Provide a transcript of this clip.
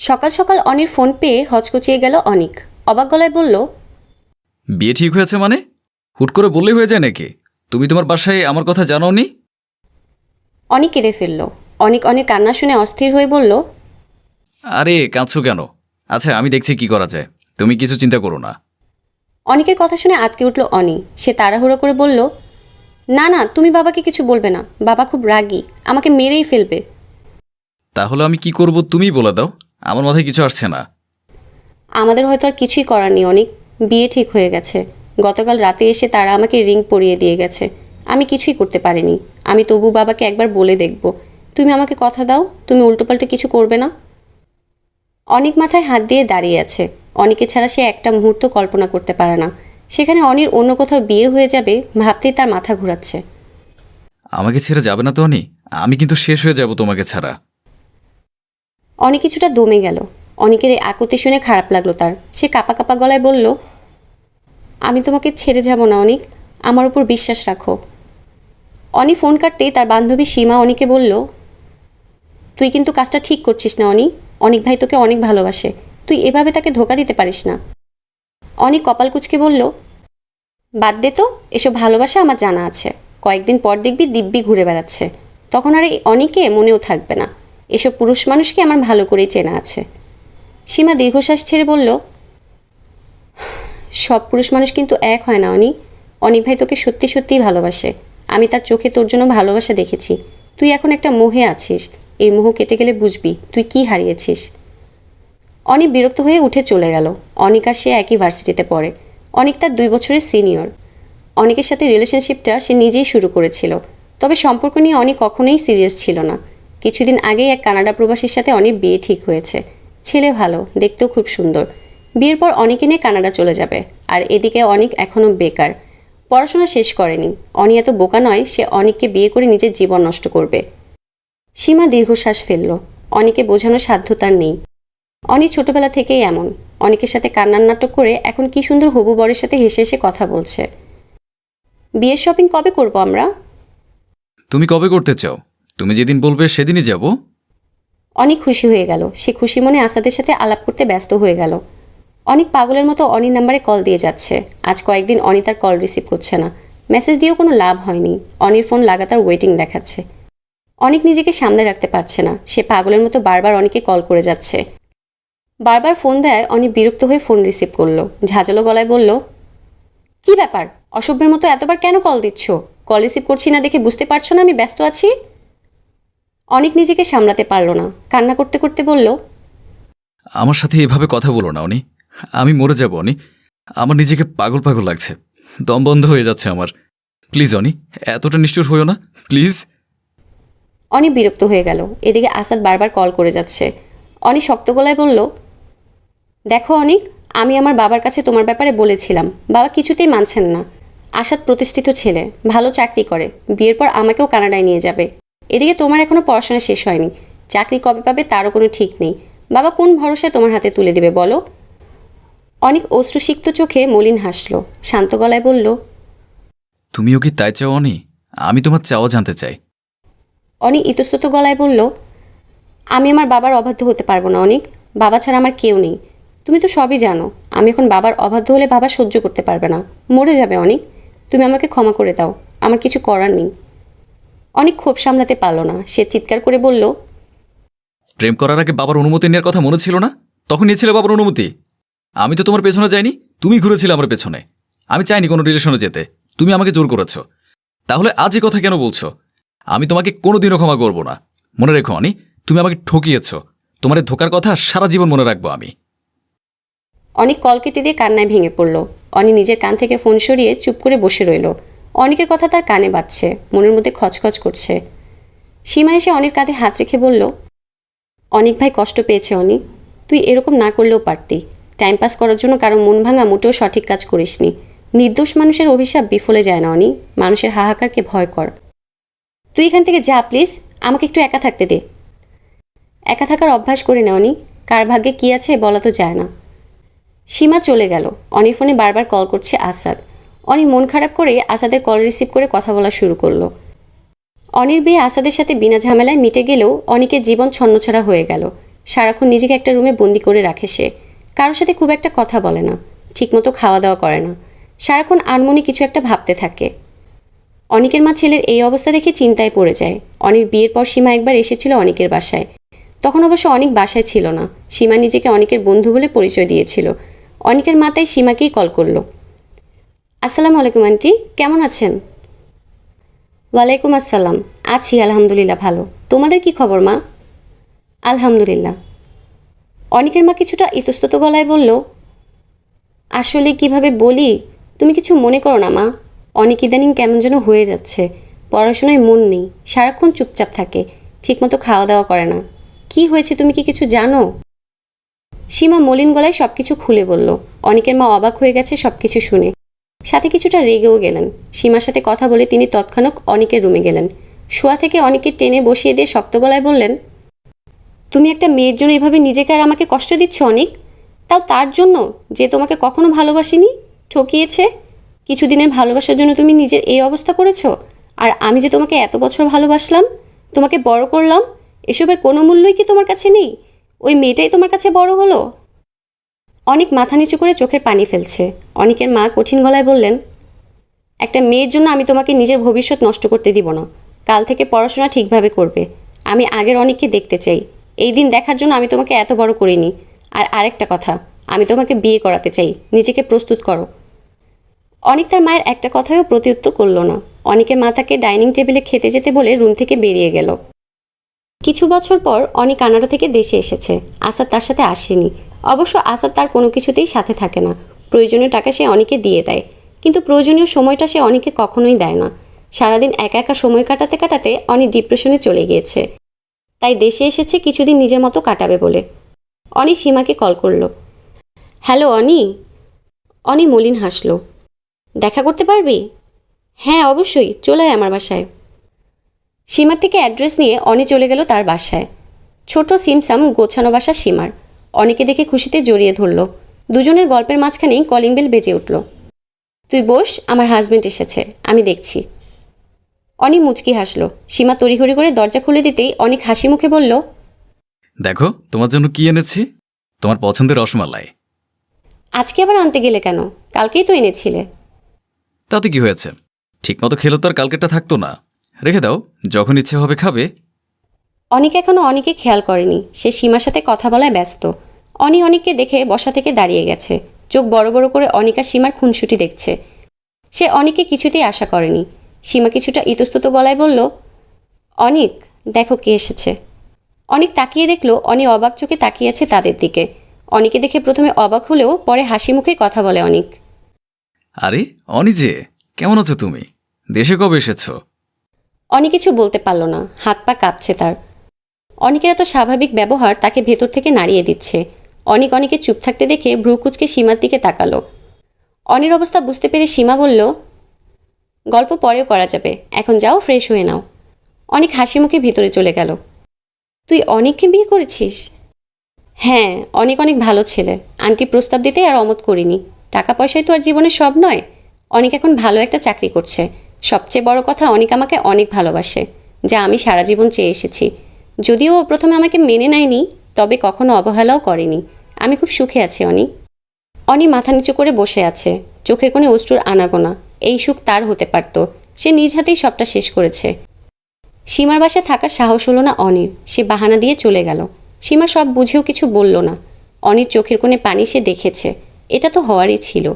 সকাল সকাল অনির ফোন পেয়ে হচকচিয়ে গেল অনিক। অবাক গলায় বলল, বিয়ে ঠিক হয়েছে মানে? হুট করে বললেই হয়ে যায় নাকি? তুমি তোমার বাসায় আমার কথা জানাওনি? অনিক কেঁদে ফেলল। অনিক অনেক কান্না শুনে অস্থির হয়ে বলল, আরে কাঁদছো কেন? আচ্ছা আমি দেখছি কি করা যায়, তুমি কিছু চিন্তা করো না। অনিকের কথা শুনে আঁতকে উঠল অনি। সে তাড়াহুড়ো করে বলল, না না, তুমি বাবাকে কিছু বলবে না, বাবা খুব রাগী, আমাকে মেরেই ফেলবে। তাহলে আমি কি করব তুমিই বলে দাও, আমার মাথায় কিছু আসছে না। আমাদের হয়তো আর কিছুই করার নেই অনিক, বিয়ে ঠিক হয়ে গেছে। গতকাল রাতে এসে তারা আমাকে রিং পরিয়ে দিয়ে গেছে। আমি কিছুই করতে পারিনি। আমি তবু বাবাকে একবার বলে দেখব। তুমি আমাকে কথা দাও, তুমি উল্টোপাল্টে কিছু করবে না। অনিক মাথায় হাত দিয়ে দাঁড়িয়ে আছে। অনিকে ছাড়া সে একটা মুহূর্ত কল্পনা করতে পারে না। সেখানে অনির অন্য কোথাও বিয়ে হয়ে যাবে ভাবতেই তার মাথা ঘোরাচ্ছে। আমাকে ছেড়ে যাবে না তো অনি? আমি কিন্তু শেষ হয়ে যাব তোমাকে ছাড়া। অনিক কিছুটা দমে গেল। অনিকের এই আকুতি শুনে খারাপ লাগলো তার। সে কাঁপা কাঁপা গলায় বলল, আমি তোমাকে ছেড়ে যাব না অনিক, আমার উপর বিশ্বাস রাখো। অনি ফোন কাটতেই তার বান্ধবী সীমা অনিকে বলল, তুই কিন্তু কাজটা ঠিক করছিস না অনি। অনিক ভাই তোকে অনেক ভালোবাসে, তুই এভাবে তাকে ধোকা দিতে পারিস না। অনিক কপাল কুঁচকে বলল, বাদ দে তো, এসব ভালোবাসা আমার জানা আছে। কয়েকদিন পর দেখবি দিব্যি ঘুরে বেড়াচ্ছে, তখন আর এই অনিকে মনেও থাকবে না। এসব পুরুষ মানুষকে আমার ভালো করেই চেনা আছে। সীমা দীর্ঘশ্বাস ছেড়ে বলল, সব পুরুষ মানুষ কিন্তু এক হয় না অনি। অনিক ভাই তোকে সত্যি সত্যিই ভালোবাসে। আমি তার চোখে তোর জন্য ভালোবাসা দেখেছি। তুই এখন একটা মোহে আছিস, এই মোহ কেটে গেলে বুঝবি তুই কি হারিয়েছিস। অনিক বিরক্ত হয়ে উঠে চলে গেল। অনিক আর সে একই ভার্সিটিতে পড়ে। অনিক তার 2 বছরের সিনিয়র। অনিকের সাথে রিলেশনশিপটা সে নিজেই শুরু করেছিল, তবে সম্পর্ক নিয়ে অনিক কখনোই সিরিয়াস ছিল না। কিছুদিন আগেই এক কানাডা প্রবাসীর সাথে অনির বিয়ে ঠিক হয়েছে। ছেলে ভালো, দেখতেও খুব সুন্দর। বিয়ের পর অনিকে নিয়ে কানাডা চলে যাবে। আর এদিকে অনিক এখনও বেকার, পড়াশোনা শেষ করেনি। অনি এত বোকা নয় সে অনিককে বিয়ে করে নিজের জীবন নষ্ট করবে। সীমা দীর্ঘশ্বাস ফেলল। অনিকে বোঝানোর সাধ্য তার নেই। অনি ছোটবেলা থেকেই এমন। অনিকের সাথে কান্নার নাটক করে এখন কি সুন্দর হবু বরের সাথে হেসে হেসে কথা বলছে। বিয়ের শপিং কবে করব আমরা? তুমি কবে করতে চাও? তুমি যেদিন বলবে সেদিনই যাব। অনেক খুশি হয়ে গেল। সে খুশি মনে আসাদের সাথে আলাপ করতে ব্যস্ত হয়ে গেল। অনেক পাগলের মতো অনির নাম্বারে কল দিয়ে যাচ্ছে। আজ কয়েকদিন অনি তার কল রিসিভ করছে না। মেসেজ দিয়েও কোনো লাভ হয়নি। অনির ফোন লাগাতার ওয়েটিং দেখাচ্ছে। অনেক নিজেকে সামলে রাখতে পারছে না। সে পাগলের মতো বারবার অনিকে কল করে যাচ্ছে। বারবার ফোন দেয় অনি বিরক্ত হয়ে ফোন রিসিভ করলো। ঝাঁঝালো গলায় বলল, কি ব্যাপার, অসভ্যের মতো এতবার কেন কল দিচ্ছ? কল রিসিভ করছি না দেখে বুঝতে পারছো না আমি ব্যস্ত আছি? অনেক নিজেকে সামলাতে পারল না। কান্না করতে করতে বলল, আমার সাথে এভাবে কথা বলো না অনি, আমি মরে যাব অনি। আমার নিজেকে পাগল পাগল লাগছে, দম বন্ধ হয়ে যাচ্ছে আমার। প্লিজ অনি, এতটা নিষ্ঠুর হইও না প্লিজ। অনি বিরক্ত হয়ে গেল। এদিকে আসাদ বারবার কল করে যাচ্ছে। অনি শক্ত গলায় বলল, দেখো অনিক, আমি আমার বাবার কাছে তোমার ব্যাপারে বলেছিলাম, বাবা কিছুতেই মানছেন না। আসাদ প্রতিষ্ঠিত ছেলে, ভালো চাকরি করে, বিয়ের পর আমাকেও কানাডায় নিয়ে যাবে। এদিকে তোমার এখনও পড়াশোনা শেষ হয়নি, চাকরি কবে পাবে তারও কোনো ঠিক নেই। বাবা কোন ভরসায় তোমার হাতে তুলে দেবে বলো? অনেক অশ্রুসিক্ত চোখে মলিন হাসল। শান্ত গলায় বলল, তুমিও কি তাই চাও অনি? আমি তোমার চাওয়া জানতে চাই। অনেক ইতস্তত গলায় বলল, আমি আমার বাবার অবাধ্য হতে পারবো না অনেক। বাবা ছাড়া আমার কেউ নেই। তুমি তো সবই জানো। আমি এখন বাবার অবাধ্য হলে বাবা সহ্য করতে পারবে না, মরে যাবে অনেক। তুমি আমাকে ক্ষমা করে দাও, আমার কিছু করার নেই। অনেক ক্ষোভ সামলাতে পারল না। সে চিৎকার করে বলল, প্রেম করার আগে বাবার অনুমতি নেওয়ার কথা মনে ছিল না? তখন নিয়েছিলে বাবার অনুমতি? আমি তো তোমার পেছনে যাইনি, তুমি ঘুরেছিলে আমার পেছনে। আমি চাইনি কোনো রিলেশনে যেতে, তুমি আমাকে জোর করেছ। তাহলে আজ এই কথা কেন বলছো? আমি তোমাকে কোনোদিনও ক্ষমা করব না। মনে রেখো অনি, তুমি আমাকে ঠকিয়েছ। তোমার এই ধোকার কথা সারা জীবন মনে রাখবো আমি। অনেক কল কেটে দিয়ে কান্নায় ভেঙে পড়ল। অনি নিজের কান থেকে ফোন সরিয়ে চুপ করে বসে রইল। অনেকের কথা তার কানে বাজছে, মনের মধ্যে খচখচ করছে। সীমা এসে অনেক কাঁধে হাত রেখে বলল, অনেক ভাই কষ্ট পেয়েছে অনি, তুই এরকম না করলেও পারতি। টাইম পাস করার জন্য কারো মন ভাঙা মোটেও সঠিক কাজ করিসনি। নির্দোষ মানুষের অভিশাপ বিফলে যায় না অনি, মানুষের হাহাকারকে ভয় কর। তুই এখান থেকে যা প্লিজ, আমাকে একটু একা থাকতে দে। একা থাকার অভ্যাস করে না অনি, কার ভাগ্যে কী আছে বলা তো যায় না। সীমা চলে গেল। অনির ফোনে বারবার কল করছে আসাদ। অনি মন খারাপ করে আসাদের কল রিসিভ করে কথা বলা শুরু করলো। অনির বিয়ে আসাদের সাথে বিনা ঝামেলায় মিটে গেলেও অনিকের জীবন ছন্নছাড়া হয়ে গেল। সারাক্ষণ নিজেকে একটা রুমে বন্দি করে রাখে সে। কারোর সাথে খুব একটা কথা বলে না, ঠিকমতো খাওয়া দাওয়া করে না, সারাক্ষণ আনমনে কিছু একটা ভাবতে থাকে। অনিকের মা ছেলের এই অবস্থা দেখে চিন্তায় পড়ে যায়। অনির বিয়ের পর সীমা একবার এসেছিল অনিকের বাসায়। তখন অবশ্য অনিক বাসায় ছিল না। সীমা নিজেকে অনিকের বন্ধু বলে পরিচয় দিয়েছিল। অনিকের মা তাই সীমাকেই কল করলো। আসসালামু আলাইকুম আন্টি, কেমন আছেন? ওয়ালাইকুম আসসালাম, আছি আলহামদুলিল্লাহ ভালো। তোমাদের কি খবর মা? আলহামদুলিল্লাহ। অনিকের মা কিছুটা ইতস্তত গলায় বলল, আসলে কিভাবে বলি, তুমি কিছু মনে করো না মা। অনেক ইদানিং কেমন যেন হয়ে যাচ্ছে, পড়াশোনায় মন নেই, সারাক্ষণ চুপচাপ থাকে, ঠিকমতো খাওয়া দাওয়া করে না। কি হয়েছে তুমি কি কিছু জানো? সীমা মলিন গলায় সব কিছু খুলে বলল। অনিকের মা অবাক হয়ে গেছে সব কিছু শুনে, সাথে কিছুটা রেগেও গেলেন। সীমার সাথে কথা বলে তিনি তৎক্ষণাৎ অনিকের রুমে গেলেন। শোয়া থেকে অনিকে টেনে বসিয়ে দিয়ে শক্ত গলায় বললেন, তুমি একটা মেয়ের জন্য এভাবে নিজেকে আর আমাকে কষ্ট দিচ্ছ অনিক, তাও তার জন্য যে তোমাকে কখনো ভালোবাসেনি, ঠকিয়েছে। কিছুদিনের ভালোবাসার জন্য তুমি নিজের এই অবস্থা করেছো। আর আমি যে তোমাকে এত বছর ভালোবাসলাম, তোমাকে বড় করলাম, এসবের কোনো মূল্যই কি তোমার কাছে নেই? ওই মেয়েটাই তোমার কাছে বড় হলো। অনেক মাথা নিচু করে চোখের পানি ফেলছে। অনিকের মা কঠিন গলায় বললেন, একটা মেয়ের জন্য আমি তোমাকে নিজের ভবিষ্যৎ নষ্ট করতে দিব না। কাল থেকে পড়াশোনা ঠিকভাবে করবে। আমি আগের অনেককে দেখতে চাই। এই দিন দেখার জন্য আমি তোমাকে এত বড় করিনি। আর আরেকটা কথা, আমি তোমাকে বিয়ে করাতে চাই, নিজেকে প্রস্তুত করো। অনিক তার মায়ের একটা কথায়ও প্রত্যুত্তর করল না। অনিকের মা তাকে ডাইনিং টেবিলে খেতে যেতে বলে রুম থেকে বেরিয়ে গেল। কিছু বছর পর অনিক কানাডা থেকে দেশে এসেছে। আসাদ তার সাথে আসেনি। অবশ্য আসাদ তার কোনো কিছুতেই সাথে থাকে না। প্রয়োজনীয় টাকা সে অনিকে দিয়ে দেয়, কিন্তু প্রয়োজনীয় সময়টা সে অনিকে কখনোই দেয় না। সারাদিন একা একা সময় কাটাতে কাটাতে অনি ডিপ্রেশনে চলে গিয়েছে। তাই দেশে এসেছে কিছুদিন নিজের মতো কাটাবে বলে। অনি সীমাকে কল করল। হ্যালো অনি। অনি মলিন হাসল। দেখা করতে পারবি? হ্যাঁ অবশ্যই, চলে আয় আমার বাসায়। সীমার থেকে অ্যাড্রেস নিয়ে অনি চলে গেল তার বাসায়। ছোট সিমসাম গোছানো বাসা সীমার। অনিকে দেখে খুশিতে জড়িয়ে ধরল। দুজনের গল্পের মাঝখানেই কলিং বেল বেজে উঠল। তুই বস, আমার হাজবেন্ড এসেছে, আমি দেখছি। অনি মুচকি হাসল। সীমা তড়িঘড়ি করে দরজা খুলে দিতেই অনিক হাসি মুখে বলল, দেখো তোমার জন্য কি এনেছি, তোমার পছন্দের রসমালাই। আজকে আবার আনতে গেলে কেন? কালকেই তো এনেছিলে। তাতে কি হয়েছে, ঠিকমতো খেলে তো আর কালকেরটা থাকতো না। রেখে দাও, যখন ইচ্ছে হবে খাবে। অনিক এখনও অনিকে খেয়াল করেনি, সে সীমার সাথে কথা বলায় ব্যস্ত। অনি অনিককে দেখে বসা থেকে দাঁড়িয়ে গেছে। চোখ বড় বড় করে অনিকা সীমার খুনসুটি দেখছে। সে অনিককে কিছুতেই আশা করেনি। সীমা কিছুটা ইতস্তত গলায় বলল, অনিক, দেখো কে এসেছে। অনিক তাকিয়ে দেখল অনি অবাক চোখে তাকিয়ে আছে তাদের দিকে। অনিকে দেখে প্রথমে অবাক হলেও পরে হাসি মুখে কথা বলে অনিক। আরে অনি যে, কেমন আছো তুমি? দেশে কবে এসেছো? অনি কিছু বলতে পারল না, হাত পা কাঁপছে তার। অনিকের এত স্বাভাবিক ব্যবহার তাকে ভেতর থেকে নাড়িয়ে দিচ্ছে। অনিক অনিকে চুপ থাকতে দেখে ভ্রু কুচকে সীমার দিকে তাকালো। অনির অবস্থা বুঝতে পেরে সীমা বলল, গল্প পরেও করা যাবে, এখন যাও ফ্রেশ হয়ে নাও। অনিক হাসি মুখে ভিতরে চলে গেল। তুই অনিককে বিয়ে করেছিস? হ্যাঁ, অনেক অনেক ভালো ছেলে। আন্টি প্রস্তাব দিতে আর অমত করিনি। টাকা পয়সাই তো আর জীবনের সব নয়। অনিক এখন ভালো একটা চাকরি করছে। সবচেয়ে বড় কথা, অনিক আমাকে অনেক ভালোবাসে, যা আমি সারা জীবন চেয়ে এসেছি। যদিও ও প্রথমে আমাকে মেনে নেয়নি, তবে কখনো অবহেলাও করেনি। আমি খুব সুখে আছি অনি। অনি মাথা নিচু করে বসে আছে, চোখের কোণে অশ্রুর আনাগোনা। এই সুখ তার হতে পারত, সে নিজ হাতেই সবটা শেষ করেছে। সীমার বাসায় থাকার সাহস হলো না অনির। সে বাহানা দিয়ে চলে গেল। সীমা সব বুঝেও কিছু বলল না। অনির চোখের কোণে পানি সে দেখেছে, এটা তো হওয়ারই ছিল।